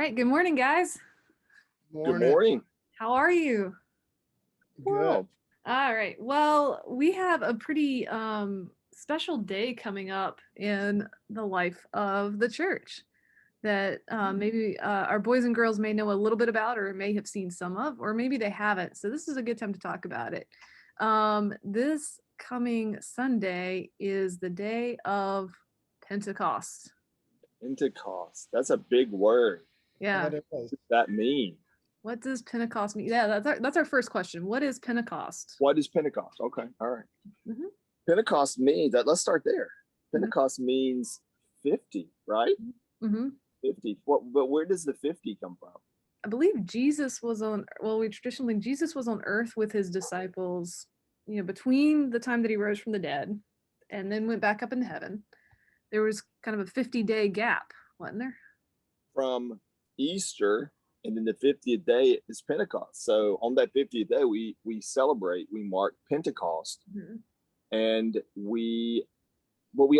right. Good morning, guys. Good morning. How are you? Good. All right. Well, we have a pretty special day coming up in the life of the church that maybe our boys and girls may know a little bit about or may have seen some of, or maybe they haven't. So this is a good time to talk about it. This coming Sunday is the day of Pentecost. Pentecost. That's a big word. Yeah. What does that mean? What does Pentecost mean? Yeah, that's our first question. What is Pentecost? What is Pentecost? Okay. All right. Mm-hmm. Pentecost means that. Let's start there. Pentecost means 50, right? Mm-hmm. 50. But where does the 50 come from? I believe Jesus was on, Jesus was on earth with his disciples, between the time that he rose from the dead and then went back up into heaven. There was kind of a 50-day gap, wasn't there? From Easter, and then the 50th day is Pentecost. So on that 50th day, we mark Pentecost. Mm-hmm. And we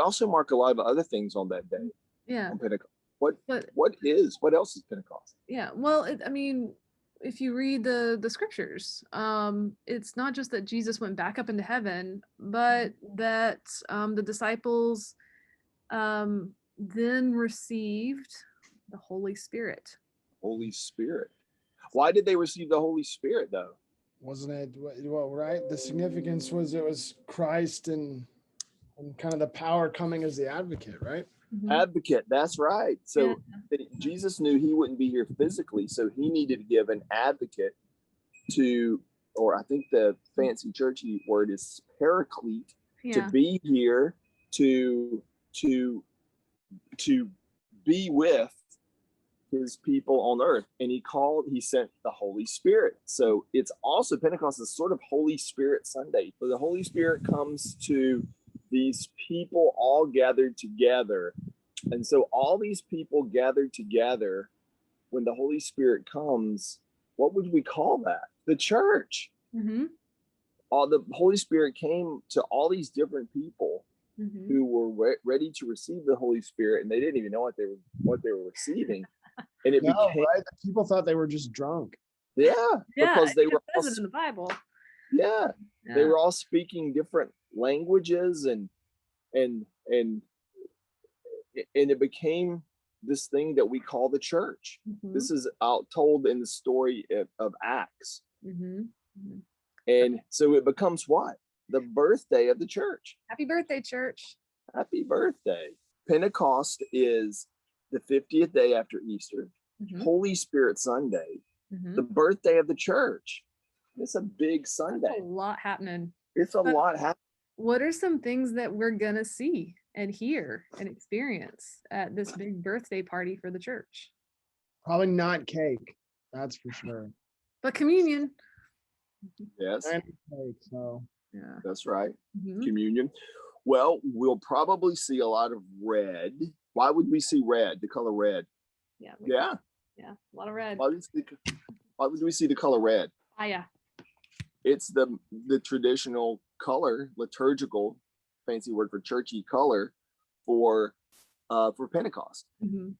also mark a lot of other things on that day. Yeah. On Pentecost. What else is Pentecost? Yeah. Well, if you read the scriptures, it's not just that Jesus went back up into heaven, but that the disciples then received the Holy Spirit. Holy Spirit. Why did they receive the Holy Spirit, though? Wasn't it right? The significance was it was Christ and kind of the power coming as the advocate, right? Mm-hmm. Advocate, that's right. So Jesus knew he wouldn't be here physically, so he needed to give an advocate to, or I think the fancy churchy word is paraclete, to be here to be with his people on earth. And he sent the Holy Spirit. So it's also, Pentecost is sort of Holy Spirit Sunday. So the Holy Spirit comes to these people all gathered together. And so all these people gathered together, when the Holy Spirit comes, what would we call that? The church. Mm-hmm. The Holy Spirit came to all these different people who were ready to receive the Holy Spirit, and they didn't even know what they were receiving. And it became right. People thought they were just drunk. Yeah, because they were all, in the Bible. Yeah, they were all speaking different languages, and it became this thing that we call the church. Mm-hmm. This is told in the story of Acts. Mm-hmm. Mm-hmm. And so it becomes what? The birthday of the church. Happy birthday, church. Happy birthday. Pentecost is the 50th day after Easter, Holy Spirit Sunday, the birthday of the church. It's a big Sunday. That's a lot happening. It's a lot happening. What are some things that we're going to see and hear and experience at this big birthday party for the church? Probably not cake. That's for sure. But communion. Yes. And cake, so. Yeah. That's right. Communion. Well, we'll probably see a lot of red. Why would we see red? The color red. Yeah. Yeah. Yeah. A lot of red. Why would we see the color red? Yeah. It's the traditional color, liturgical, fancy word for churchy color for Pentecost.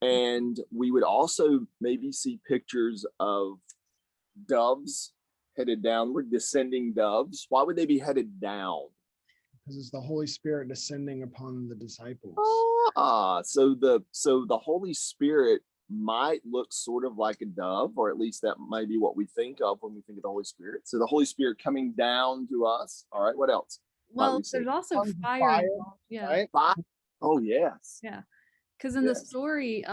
And we would also maybe see pictures of doves headed downward, descending doves. Why would they be headed down? Because it's the Holy Spirit descending upon the disciples. So the Holy Spirit might look sort of like a dove, or at least that might be what we think of when we think of the Holy Spirit. So the Holy Spirit coming down to us. All right, what else? Well, there's also fire. Yeah. Right? Fire. Oh, yes. Yeah. Because in the story,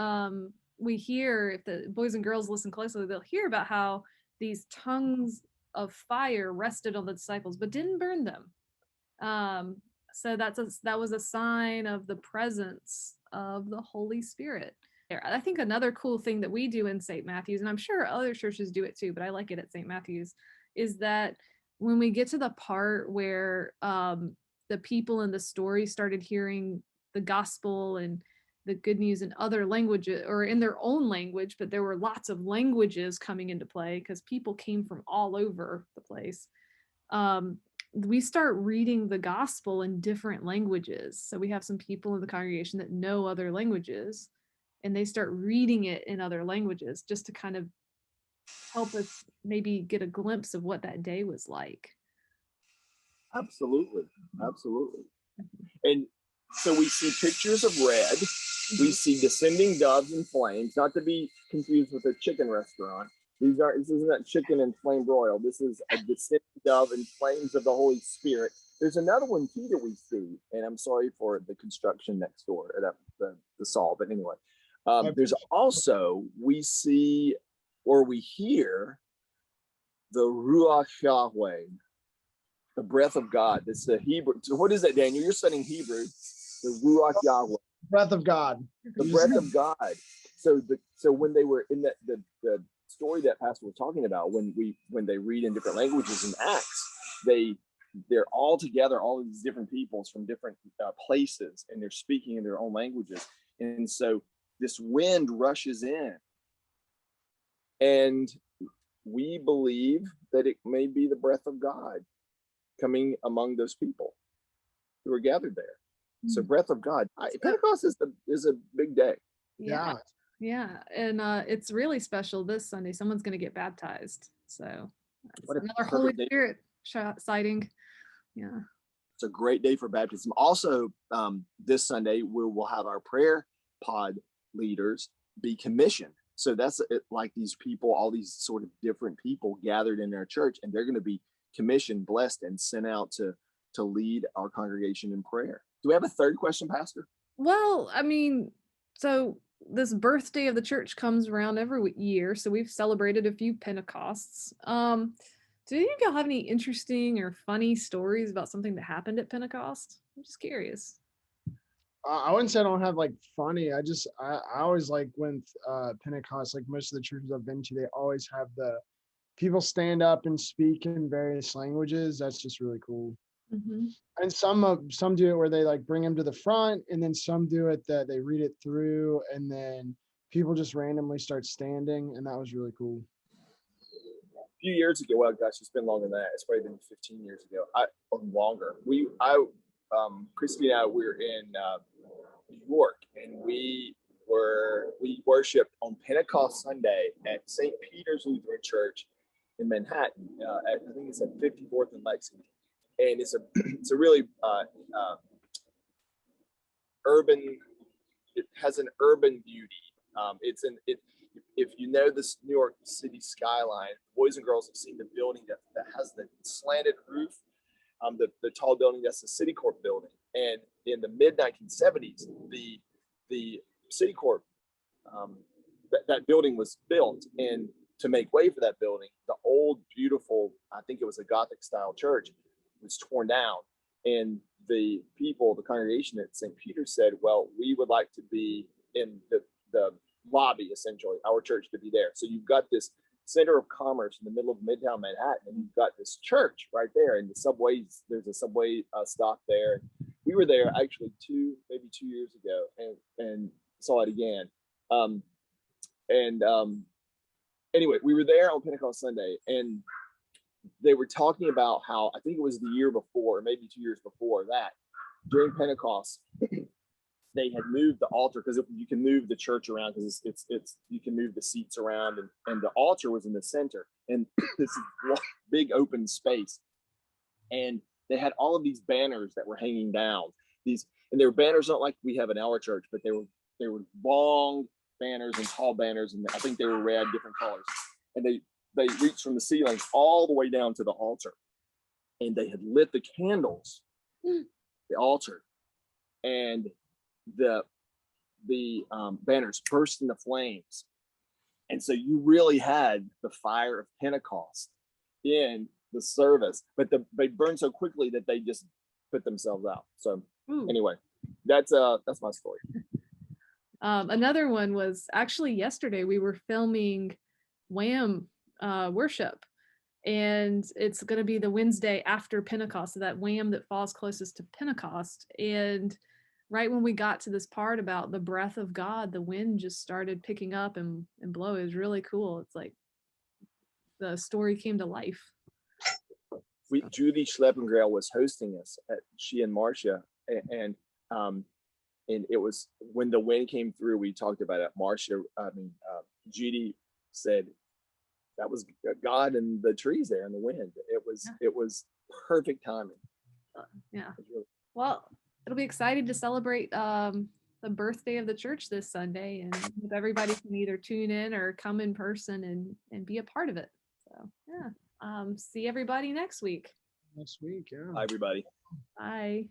we hear, if the boys and girls listen closely, they'll hear about how these tongues of fire rested on the disciples, but didn't burn them. So that was a sign of the presence of the Holy Spirit. I think another cool thing that we do in St. Matthew's, and I'm sure other churches do it too, but I like it at St. Matthew's, is that when we get to the part where the people in the story started hearing the gospel and the good news in other languages, or in their own language, but there were lots of languages coming into play because people came from all over the place. We start reading the gospel in different languages. So we have some people in the congregation that know other languages, and they start reading it in other languages just to kind of help us maybe get a glimpse of what that day was like. Absolutely. Absolutely. And so we see pictures of red. We see descending doves and flames, not to be confused with a chicken restaurant. This isn't chicken and flame broiled. This is a descending dove and flames of the Holy Spirit. There's another one too that we see, and I'm sorry for the construction next door, the saw, but anyway. There's also, we see or we hear the Ruach Yahweh, the breath of God. It's the Hebrew. So what is that, Daniel? You're studying Hebrew. The Ruach Yahweh. Breath of God. The breath of God. So when they were in the story that Pastor was talking about, when they read in different languages in Acts, they're all together, all of these different peoples from different places, and they're speaking in their own languages. And so this wind rushes in, and we believe that it may be the breath of God coming among those people who are gathered there. So breath of God. Pentecost is a big day. Yeah. And it's really special this Sunday. Someone's going to get baptized. So another Holy Spirit sighting. Yeah. It's a great day for baptism. Also, this Sunday, we will have our prayer pod leaders be commissioned. So that's like these people, all these sort of different people gathered in our church, and they're going to be commissioned, blessed, and sent out to lead our congregation in prayer. Do we have a third question, Pastor? Well, I mean, so this birthday of the church comes around every year, so we've celebrated a few Pentecosts. Do any of y'all have any interesting or funny stories about something that happened at Pentecost? I'm just curious. I wouldn't say I don't have like funny. I always like when Pentecost, like most of the churches I've been to, they always have the people stand up and speak in various languages. That's just really cool. Mm-hmm. And some do it where they like bring them to the front, and then some do it that they read it through, and then people just randomly start standing, and that was really cool. A few years ago, well, gosh, it's been longer than that. It's probably been 15 years ago, or longer. Christy and I were in New York, and we worshipped on Pentecost Sunday at St. Peter's Lutheran Church in Manhattan. I think it's at 54th and Lexington, and it's a really urban. It has an urban beauty. If you know this New York City skyline, boys and girls have seen the building that has the slanted roof, the tall building that's the City Corp building. And in the mid 1970s, the City Corp, that building was built, and to make way for that building, the old beautiful, I think it was a Gothic style church, was torn down, and the people, the congregation at St. Peter said, well, we would like to be in the lobby, essentially, our church to be there. So you've got this center of commerce in the middle of Midtown Manhattan, and you've got this church right there, and there's a subway stop there. We were there actually maybe 2 years ago, and saw it again. Anyway, we were there on Pentecost Sunday, and they were talking about how, I think it was the year before, or maybe 2 years before that, during Pentecost, they had moved the altar, because you can move the church around, because it's you can move the seats around, and the altar was in the center, and this big open space, and they had all of these banners that were hanging down. And they were banners not like we have in our church, but they were long banners and tall banners, and I think they were red, different colors, and they reached from the ceiling all the way down to the altar, and they had lit the candles, the altar, and the banners burst into flames. And so you really had the fire of Pentecost in the service, but they burned so quickly that they just put themselves out. So anyway, that's my story. Another one was actually yesterday. We were filming Wham worship, and it's going to be the Wednesday after Pentecost, so that Wham that falls closest to Pentecost. And right when we got to this part about the breath of God, the wind just started picking up and blowing. It was really cool. It's like the story came to life. Judy Schleppengrail was hosting us, she and Marcia, and And it was when the wind came through, we talked about it. Judy said that was God and the trees there and the wind. It was perfect timing. Yeah. Well, it'll be exciting to celebrate the birthday of the church this Sunday, and if everybody can either tune in or come in person and be a part of it. So yeah. See everybody next week. Next week, yeah. Bye, everybody. Bye.